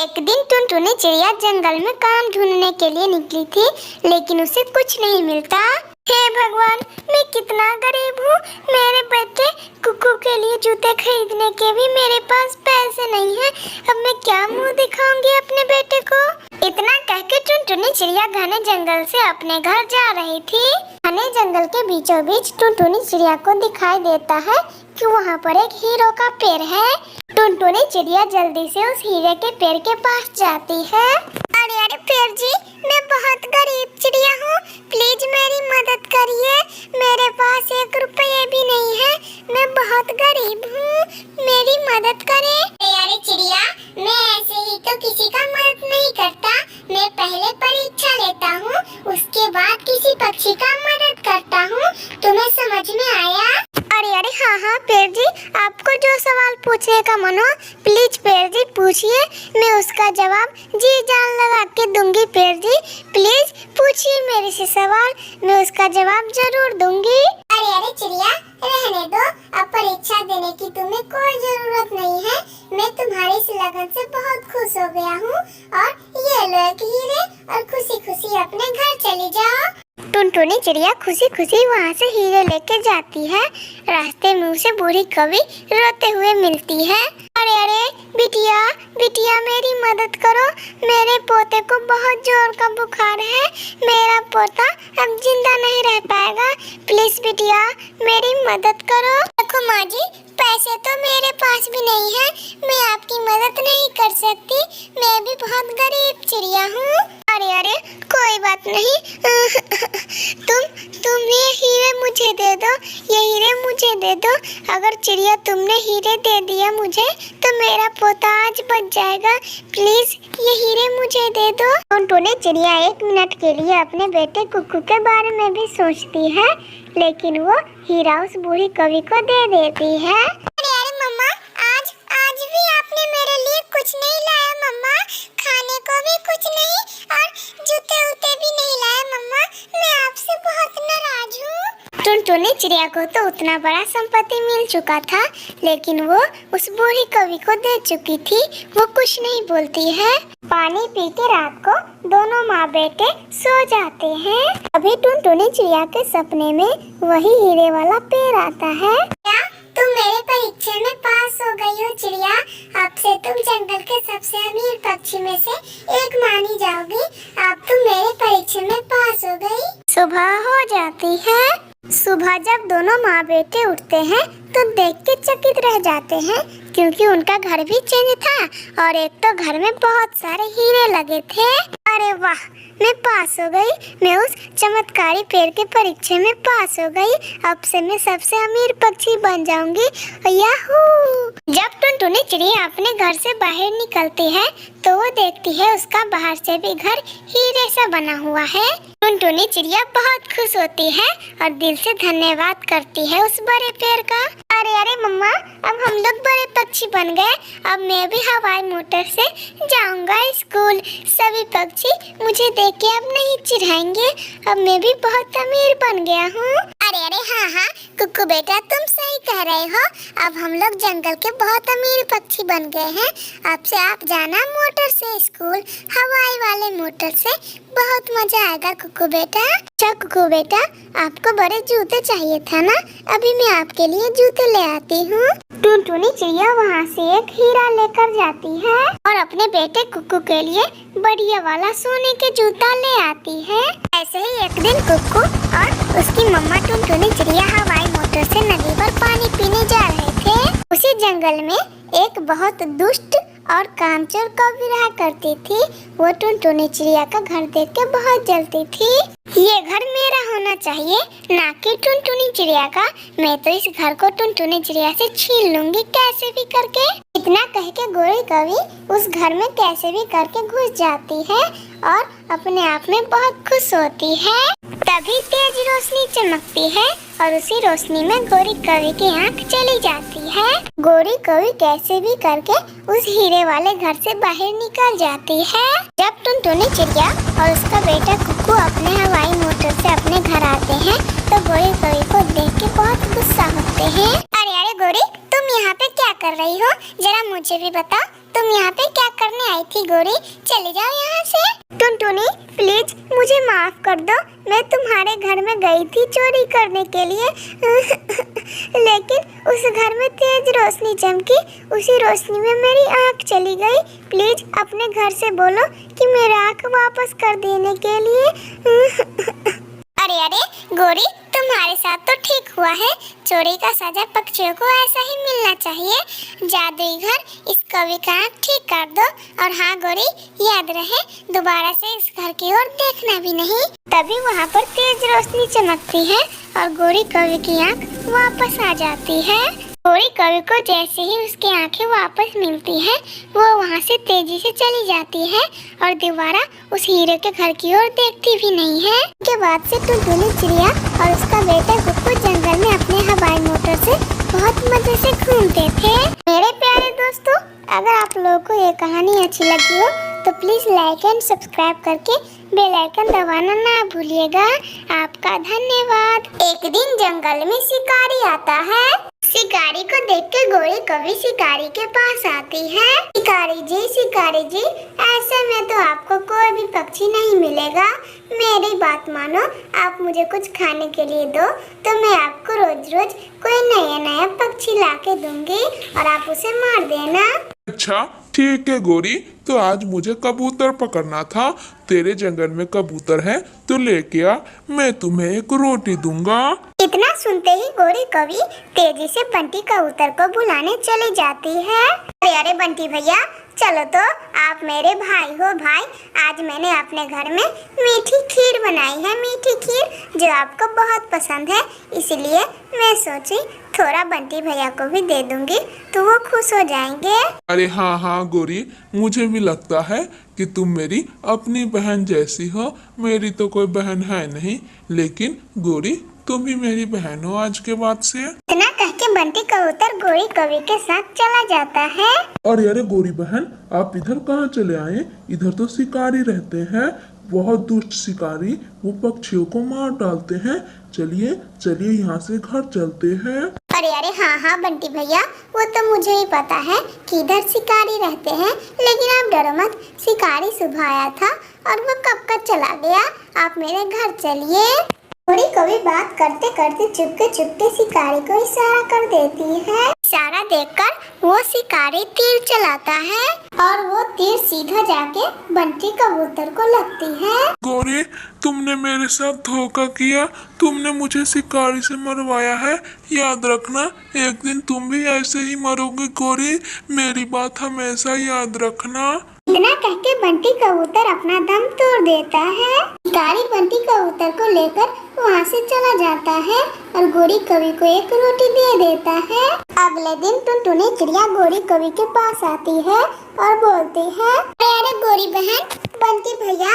एक दिन टुनटुनी चिड़िया जंगल में काम ढूंढने के लिए निकली थी, लेकिन उसे कुछ नहीं मिलता। हे भगवान, मैं कितना गरीब हूँ। मेरे बेटे कुकू के लिए जूते खरीदने के भी मेरे पास पैसे नहीं हैं। अब मैं क्या मुंह दिखाऊंगी अपने बेटे को। इतना कहकर टुनटुनी चिड़िया घने जंगल से अपने घर जा रही थी। घने जंगल के बीचों बीच टुनटुनी चिड़िया को दिखाई देता है कि वहाँ पर एक हीरो का पेड़ है। टुनटुनी चिड़िया जल्दी से उस हीरे के पेड़ के पास जाती है। अरे अरे पेड़ जी, मैं बहुत गरीब चिड़िया हूँ, प्लीज मेरी मदद करिए। मेरे पास 1 रुपये भी नहीं है, मैं बहुत गरीब हूँ, मेरी मदद करें। अरे चिड़िया, मैं ऐसे ही तो किसी का मदद नहीं करता। मैं पहले परीक्षा लेता हूँ, उसके बाद किसी पक्षी का मदद करता हूँ। तुम्हें समझ में आया? अरे अरे हाँ पेड़ जी, आपको जो सवाल पूछने का मन हो प्लीज पेड़ जी पूछिए, मैं उसका जवाब जी जान लगा के दूंगी। पेड़ जी प्लीज पूछिए मेरे से सवाल, मैं उसका जवाब जरूर दूंगी। अरे अरे चिड़िया, रहने दो, अब परीक्षा देने की तुम्हें कोई जरूरत नहीं है। मैं तुम्हारी इस लगन से बहुत खुश हो गया हूँ और ये लो एक हीरे और खुशी खुशी अपने घर चली जाओ। टुनटुनी चिड़िया खुशी खुशी वहाँ से हीरे लेके जाती है। रास्ते में उसे बूढ़ी कौवी रोते हुए मिलती है। अरे अरे बिटिया बिटिया, मेरी मदद करो, मेरे पोते को बहुत जोर का बुखार है, मेरा पोता अब जिंदा नहीं रह पाएगा, प्लीज बिटिया मेरी मदद करो। देखो माँ जी, पैसे तो मेरे पास भी नहीं है, मैं आपकी मदद नहीं कर सकती, मैं भी बहुत गरीब चिड़िया हूँ। अरे अरे कोई बात नहीं, तुम ये हीरे मुझे दे दो, ये हीरे मुझे दे दो। अगर चिड़िया तुमने हीरे दे दिया मुझे तो मेरा पोता आज बच जाएगा, प्लीज ये हीरे मुझे दे दो। टुनटुनी चिड़िया 1 मिनट के लिए अपने बेटे कुकू के बारे में भी सोचती है, लेकिन वो हीरा उस बूढ़ी कवि को दे देती है। अरे अरे मम्मा, आज भी आपने मेरे लिए कुछ नहीं लाया मम्मा, खाने को भी कुछ नहीं और जूते उते भी नहीं लाया मम्मा, मैं आपसे बहुत नाराज हूँ। टुनटुनी चिड़िया को तो उतना बड़ा संपत्ति मिल चुका था, लेकिन वो उस बूढ़ी कवि को दे चुकी थी। वो कुछ नहीं बोलती है। पानी पी के रात को दोनों माँ बेटे सो जाते हैं। अभी टुनटुनी चिड़िया के सपने में वही हीरे वाला पेड़ आता है। क्या तुम मेरे परीक्षा में पास हो गई हो चिड़िया? अब से तुम जंगल के सबसे अमीर पक्षी में से एक मानी जाओगी। अब तुम मेरे परीक्षा में पास हो गई। सुबह हो जाती है। सुबह जब दोनों माँ बेटे उठते हैं तो देख के चकित रह जाते हैं, क्योंकि उनका घर भी चेंज था और एक तो घर में बहुत सारे हीरे लगे थे। अरे वाह, मैं पास हो गई, मैं उस चमत्कारी पेड़ के परीक्षा में पास हो गई। अब से मैं सबसे अमीर पक्षी बन जाऊंगी, याहू। जब टुनटुनी चिड़िया अपने घर से बाहर निकलती है तो वो देखती है उसका बाहर से भी घर हीरे से बना हुआ है। टुनटुनी चिड़िया बहुत खुश होती है और दिल से धन्यवाद करती है उस बड़े पेड़ का। अरे अरे मम्मा, अब हम लोग बड़े पक्षी बन गए, अब मैं भी हवाई मोटर से जाऊंगा स्कूल। सभी पक्षी मुझे देख के अब नहीं चिढ़ाएंगे, अब मैं भी बहुत अमीर बन गया हूँ। अरे अरे हाँ कुकू बेटा, तुम सही कह रहे हो, अब हम लोग जंगल के बहुत अमीर पक्षी बन गए हैं। अब से आप जाना मोटर से स्कूल, हवाई वाले मोटर से, बहुत मजा आएगा कुकू बेटा। अच्छा कुकू बेटा, आपको बड़े जूते चाहिए था ना, अभी मैं आपके लिए जूते ले आती हूँ। टुनटुनी चिड़िया वहाँ से एक हीरा लेकर जाती है और अपने बेटे कुकू के लिए बढ़िया वाला सोने के जूता ले आती है। ऐसे ही एक दिन कुकू और उसकी मम्मा टुनटुनी चिड़िया हवाई मोटर से नदी पर पानी पीने जा रहे थे। उसी जंगल में एक बहुत दुष्ट और कामचोर कौवी रहा करती थी। वो टुनटुनी चिड़िया का घर देख के बहुत जलती थी। ये घर मेरा होना चाहिए, ना कि टुनटुनी चिड़िया का। मैं तो इस घर को टुनटुनी चिड़िया से छीन लूंगी कैसे भी करके। इतना कह के गोरी कौवी उस घर में कैसे भी करके घुस जाती है और अपने आप में बहुत खुश होती है। तभी तेज रोशनी चमकती है और उसी रोशनी में गोरी कौवी की आंख चली जाती है। गोरी कौवी कैसे भी करके उस हीरे वाले घर से बाहर निकल जाती है। जब टुनटुनी चिड़िया और उसका बेटा कुकू अपने हवाई मोटर से अपने घर आते हैं तो गोरी कौवी को देख के बहुत गुस्सा होते हैं। अरे अरे गोरी, तुम यहाँ पे क्या कर रही हो? जरा मुझे भी बताओ, तुम यहाँ पे क्या करने आई थी गोरी? चले जाओ यहाँ से। टुनटुनी प्लीज मुझे माफ कर दो, मैं तुम्हारे घर में गई थी चोरी करने के लिए लेकिन उस घर में तेज रोशनी चमकी, उसी रोशनी में मेरी आँख चली गई। प्लीज अपने घर से बोलो कि मेरी आँख वापस कर देने के लिए अरे अरे गोरी, तुम्हारे साथ तो ठीक हुआ है। चोरी का सजा पक्षियों को ऐसा ही मिलना चाहिए। जादुई घर इस कवि का आँख ठीक कर दो। और हाँ गोरी, याद रहे दोबारा से इस घर की ओर देखना भी नहीं। तभी वहाँ पर तेज रोशनी चमकती है और गोरी कवि की आँख वापस आ जाती है। गोरी कवि को जैसे ही उसकी आंखें वापस मिलती है, वो वहाँ से तेजी से चली जाती है और दोबारा उस हीरे के घर की ओर देखती भी नहीं है। उसके बाद से टुनटुनी चिड़िया और उसका बेटा गुप्पू जंगल में अपने हवाई मोटर से बहुत मजे से घूमते थे। मेरे प्यारे दोस्तों, अगर आप लोगों को ये कहानी अच्छी लगी हो तो प्लीज लाइक एंड सब्सक्राइब करके बेल आइकन दबाना ना भूलिएगा। आपका धन्यवाद। एक दिन जंगल में शिकारी आता है। शिकारी को देख के गोरी कवि शिकारी के पास आती है। शिकारी जी, ऐसे में तो आपको कोई भी पक्षी नहीं मिलेगा। मेरी बात मानो, आप मुझे कुछ खाने के लिए दो तो मैं आपको रोज रोज कोई नया पक्षी ला के दूंगी और आप उसे मार देना। अच्छा ठीक है गोरी, तो आज मुझे कबूतर पकड़ना था। तेरे जंगल में कबूतर है तो लेके आ, मैं तुम्हें एक रोटी दूंगा। इतना सुनते ही गोरी कवि तेजी से बंटी कबूतर को बुलाने चली जाती है। अरे बंटी भैया, चलो तो, आप मेरे भाई हो भाई। आज मैंने अपने घर में मीठी खीर बनाई है, मीठी खीर जो आपको बहुत पसंद है, इसलिए मैं सोची थोड़ा बंटी भैया को भी दे दूंगी तो वो खुश हो जाएंगे। अरे हाँ गोरी, मुझे भी लगता है कि तुम मेरी अपनी बहन जैसी हो। मेरी तो कोई बहन है नहीं, लेकिन गोरी तुम ही मेरी बहन हो आज के बाद से। इतना कह के बंटी कबूतर गोरी कवि के साथ चला जाता है। अरे गोरी बहन, आप इधर कहाँ चले आए? इधर तो शिकारी रहते हैं, बहुत दुष्ट शिकारी, वो पक्षियों को मार डालते हैं। चलिए यहाँ से घर चलते हैं। अरे हाँ बंटी भैया, वो तो मुझे ही पता है कि इधर शिकारी रहते हैं, लेकिन आप डरो मत, शिकारी सुबह आया था और वो कब का चला गया। आप मेरे घर चलिए। गोरी कवि बात करते करते चुपके शिकारी को इशारा कर देती है। इशारा देखकर वो शिकारी तीर चलाता है और वो तीर सीधा जाके बंटी कबूतर को लगती है। गोरी, तुमने मेरे साथ धोखा किया, तुमने मुझे शिकारी से मरवाया है। याद रखना, एक दिन तुम भी ऐसे ही मरोगे गोरी, मेरी बात हमेशा याद रखना। इतना कह के बंटी कबूतर अपना दम तोड़ देता है। शिकारी बंटी कबूतर को लेकर वहाँ से चला जाता है और गोरी कवि को एक रोटी दे देता है। अगले दिन टुनटुनी चिड़िया गोरी कवि के पास आती है और बोलती है, अरे गोरी बहन, बंटी भैया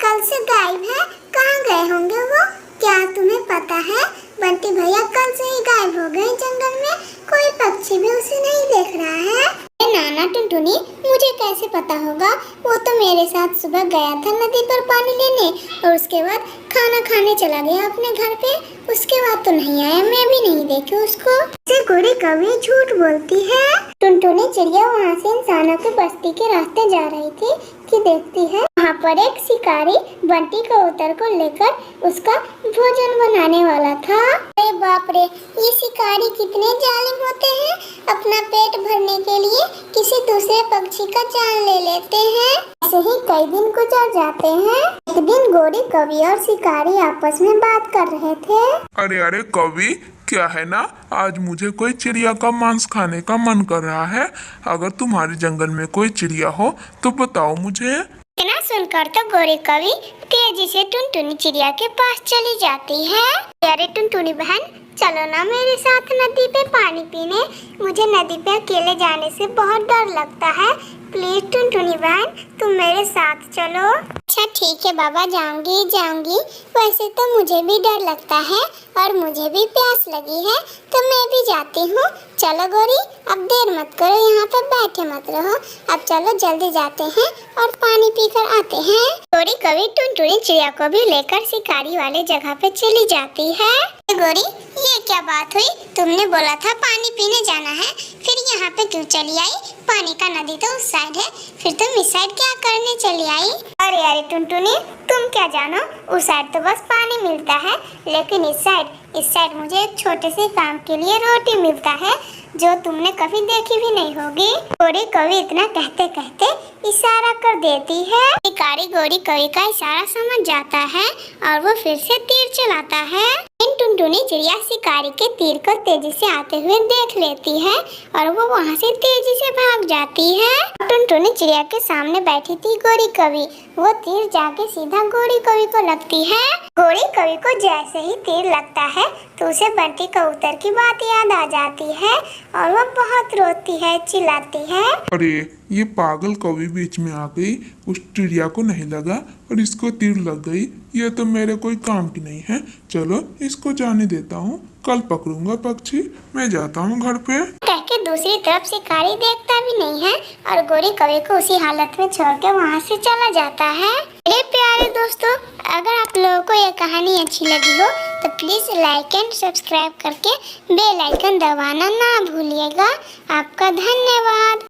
कल से गायब है, कहाँ गए होंगे वो? क्या तुम्हें पता है? बंटी भैया कल से ही गायब हो गए जंगल में, कोई पक्षी भी उसे नहीं देख रहा है। नाना टुनटुनी, मुझे कैसे पता होगा? वो तो मेरे साथ सुबह गया था नदी पर पानी लेने और उसके बाद खाना खाने चला गया अपने घर पे, उसके बाद तो नहीं आया, मैं भी नहीं देखी उसको। गोरी कवि झूठ बोलती है। टुनटुनी चिड़िया वहाँ से इंसानों की बस्ती के रास्ते जा रही थी कि देखती है वहाँ पर एक शिकारी बंटी कबूतर को लेकर उसका भोजन बनाने वाला था। अरे बाप रे, ये शिकारी कितने जालिम होते हैं, अपना पेट भरने के लिए किसी दूसरे पक्षी का जान ले लेते हैं। ऐसे ही कई दिन गुजर जाते हैं। एक दिन गोरी कवि और शिकारी आपस में बात कर रहे थे। अरे कवि, क्या है ना, आज मुझे कोई चिड़िया का मांस खाने का मन कर रहा है। अगर तुम्हारे जंगल में कोई चिड़िया हो तो बताओ मुझे। इतना सुनकर तो गोरी कवि तेजी से टुनटुनी चिड़िया के पास चली जाती है। अरे टुनटुनी बहन, चलो ना मेरे साथ नदी पे पानी पीने, मुझे नदी पे अकेले जाने से बहुत डर लगता है। प्लीज टुनटुनी बहन, तुम मेरे साथ चलो। अच्छा ठीक है बाबा, जाऊंगी जाऊंगी। वैसे तो मुझे भी डर लगता है और मुझे भी प्यास लगी है, तो मैं भी जाती हूँ। चलो गौरी, अब देर मत करो, यहाँ पे बैठे मत रहो। अब चलो जल्दी जाते हैं और पानी पीकर आते हैं। गौरी कभी टुनटुनी चिड़िया को भी लेकर शिकारी वाले जगह पे चली जाती है। गौरी, ये क्या बात हुई? तुमने बोला था पानी पीने जाना है, फिर यहाँ पे क्यों चली आई? पानी का नदी तो उस साइड है, फिर तुम इस साइड क्या करने चली आई? अरे अरे टुनटुनी, तुम क्या जानो, उस साइड तो बस पानी मिलता है, लेकिन इस साइड मुझे एक छोटे से काम के लिए रोटी मिलता है, जो तुमने कभी देखी भी नहीं होगी। गौरी कवि इतना कहते कहते इशारा कर देती है। शिकारी गौरी कवि का इशारा समझ जाता है और वो फिर से तीर चलाता है। टुनटुनी चिड़िया शिकारी के तीर को तेजी से आते हुए देख लेती है और वो वहाँ से तेजी से भाग जाती है। टुनटुनी चिड़िया के सामने बैठी थी गौरी कवि, वो तीर जाके सीधा गौरी कवि को लगती है। गौरी कवि को जैसे ही तीर लगता है तो उसे बंटी कबूतर की बात याद आ जाती है और वो बहुत रोती है, चिल्लाती है। अरे ये पागल कवि बीच में आ गई, उस चिड़िया को नहीं लगा और इसको तीर लग गई। ये तो मेरे कोई काम की नहीं है, चलो इसको जाने देता हूँ, कल पकड़ूंगा पक्षी। मैं जाता हूँ घर पे। कह के दूसरी तरफ शिकारी देखता भी नहीं है और गौरी कवि को उसी हालत में छोड़ के वहाँ से चला जाता है। मेरे प्यारे दोस्तों, अगर आप लोगों को ये कहानी अच्छी लगी हो तो प्लीज लाइक एंड सब्सक्राइब करके बेल आइकन दबाना ना भूलिएगा। आपका धन्यवाद।